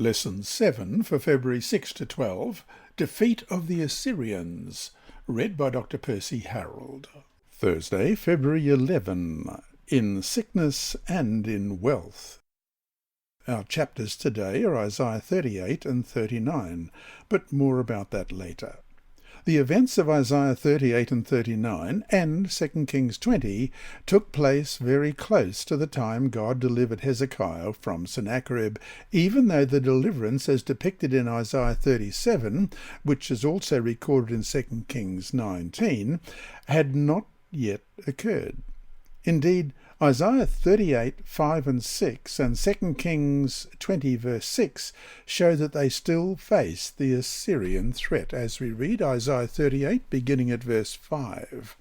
Lesson 7 for February 6 to 12, Defeat of the Assyrians, read by Dr. Percy Harrold. Thursday, February 11, In Sickness and in Wealth. Our chapters today are Isaiah 38 and 39, but more about that later. The events of Isaiah 38 and 39 and 2 Kings 20 took place very close to the time God delivered Hezekiah from Sennacherib, even though the deliverance as depicted in Isaiah 37, which is also recorded in 2 Kings 19, had not yet occurred. Indeed, Isaiah 38, 5 and 6 and 2 Kings 20 verse 6 show that they still face the Assyrian threat, as we read Isaiah 38 beginning at verse 5.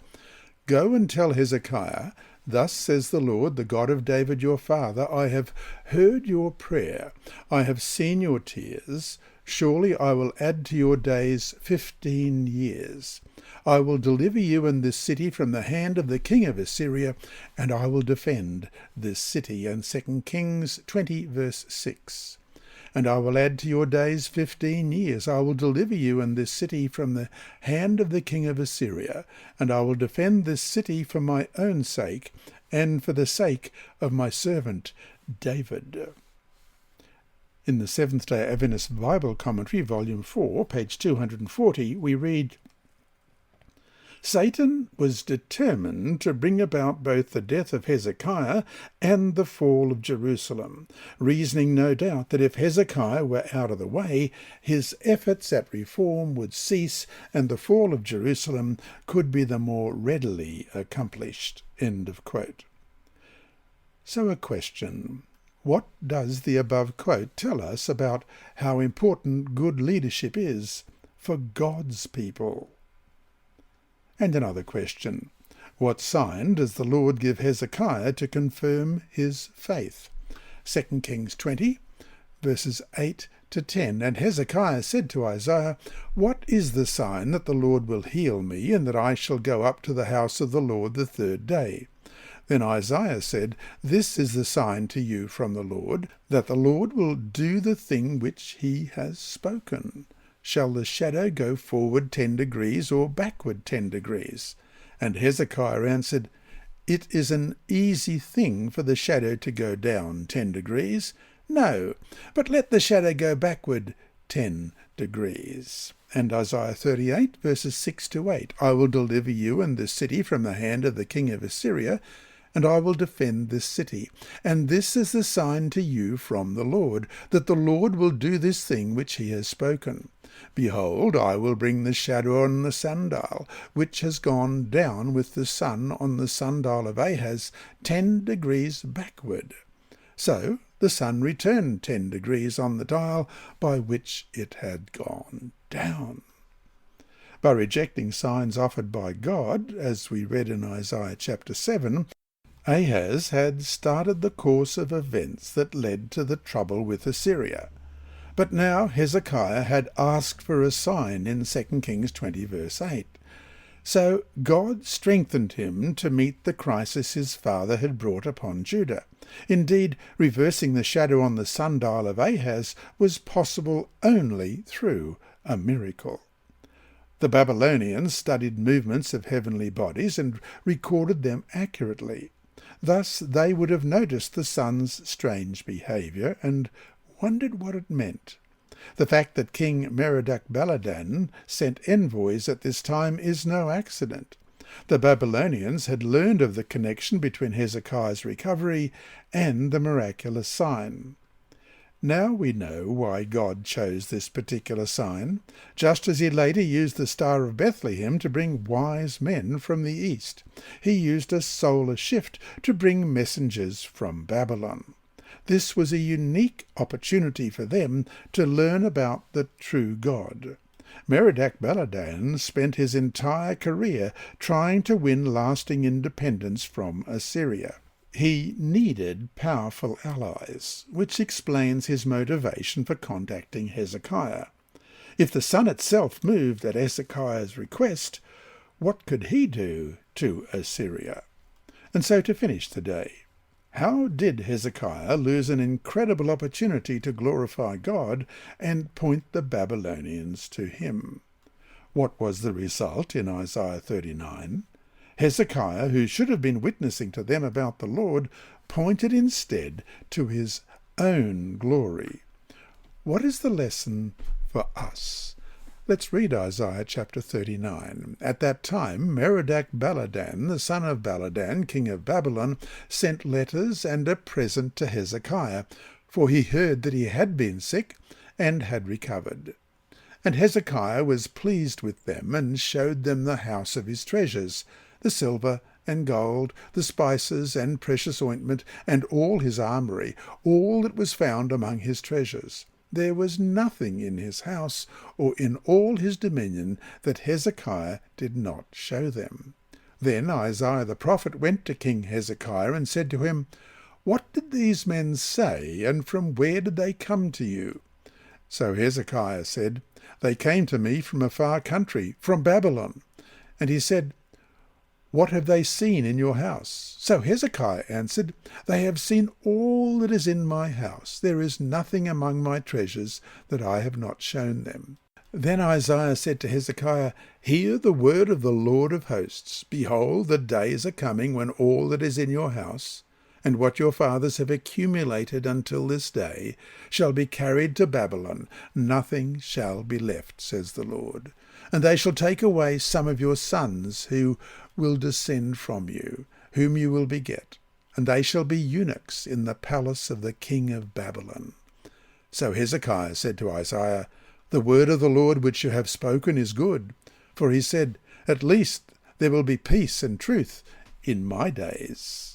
Go and tell Hezekiah, thus says the Lord, the God of David your father, I have heard your prayer, I have seen your tears, surely I will add to your days 15 years. I will deliver you and this city from the hand of the king of Assyria, and I will defend this city. And 2 Kings 20 verse 6. And I will add to your days 15 years. I will deliver you and this city from the hand of the king of Assyria, and I will defend this city for my own sake, and for the sake of my servant David. In the Seventh-day Adventist Bible Commentary, Volume 4, page 240, we read, Satan was determined to bring about both the death of Hezekiah and the fall of Jerusalem, reasoning no doubt that if Hezekiah were out of the way, his efforts at reform would cease and the fall of Jerusalem could be the more readily accomplished. End of quote. So a question. What does the above quote tell us about how important good leadership is for God's people? And another question. What sign does the Lord give Hezekiah to confirm his faith? 2 Kings 20, verses 8 to 10. And Hezekiah said to Isaiah, What is the sign that the Lord will heal me, and that I shall go up to the house of the Lord the third day? Then Isaiah said, This is the sign to you from the Lord, that the Lord will do the thing which he has spoken. Shall the shadow go forward 10 degrees or backward 10 degrees? And Hezekiah answered, It is an easy thing for the shadow to go down 10 degrees. No, but let the shadow go backward 10 degrees. And Isaiah 38, verses 6 to 8, I will deliver you and this city from the hand of the king of Assyria, and I will defend this city. And this is the sign to you from the Lord, that the Lord will do this thing which he has spoken. Behold, I will bring the shadow on the sundial, which has gone down with the sun on the sundial of Ahaz 10 degrees backward. So the sun returned 10 degrees on the dial by which it had gone down. By rejecting signs offered by God, as we read in Isaiah chapter 7, Ahaz had started the course of events that led to the trouble with Assyria. But now Hezekiah had asked for a sign in 2 Kings 20 verse 8. So God strengthened him to meet the crisis his father had brought upon Judah. Indeed, reversing the shadow on the sundial of Ahaz was possible only through a miracle. The Babylonians studied movements of heavenly bodies and recorded them accurately. Thus they would have noticed the sun's strange behaviour and wondered what it meant. The fact that King Merodach-Baladan sent envoys at this time is no accident. The Babylonians had learned of the connection between Hezekiah's recovery and the miraculous sign. Now we know why God chose this particular sign, just as he later used the Star of Bethlehem to bring wise men from the east. He used a solar shift to bring messengers from Babylon. This was a unique opportunity for them to learn about the true God. Merodach-Baladan spent his entire career trying to win lasting independence from Assyria. He needed powerful allies, which explains his motivation for contacting Hezekiah. If the sun itself moved at Hezekiah's request, what could he do to Assyria? And so to finish today, How did Hezekiah lose an incredible opportunity to glorify God and point the Babylonians to him? What was the result in Isaiah 39? Hezekiah, who should have been witnessing to them about the Lord, pointed instead to his own glory. What is the lesson for us? Let's read Isaiah chapter 39. At that time, Merodach-Baladan, the son of Baladan, king of Babylon, sent letters and a present to Hezekiah, for he heard that he had been sick and had recovered. And Hezekiah was pleased with them, and showed them the house of his treasures, the silver and gold, the spices and precious ointment, and all his armoury, all that was found among his treasures. There was nothing in his house or in all his dominion that Hezekiah did not show them. Then Isaiah the prophet went to King Hezekiah and said to him, "What did these men say, and from where did they come to you?" So Hezekiah said, "They came to me from a far country, from Babylon." And he said, "What have they seen in your house?" So Hezekiah answered, "They have seen all that is in my house. There is nothing among my treasures that I have not shown them." Then Isaiah said to Hezekiah, "Hear the word of the Lord of hosts. Behold, the days are coming when all that is in your house, and what your fathers have accumulated until this day, shall be carried to Babylon. Nothing shall be left, says the Lord. And they shall take away some of your sons who will descend from you, whom you will beget, and they shall be eunuchs in the palace of the king of Babylon." So Hezekiah said to Isaiah, "The word of the Lord which you have spoken is good." For he said, "At least there will be peace and truth in my days."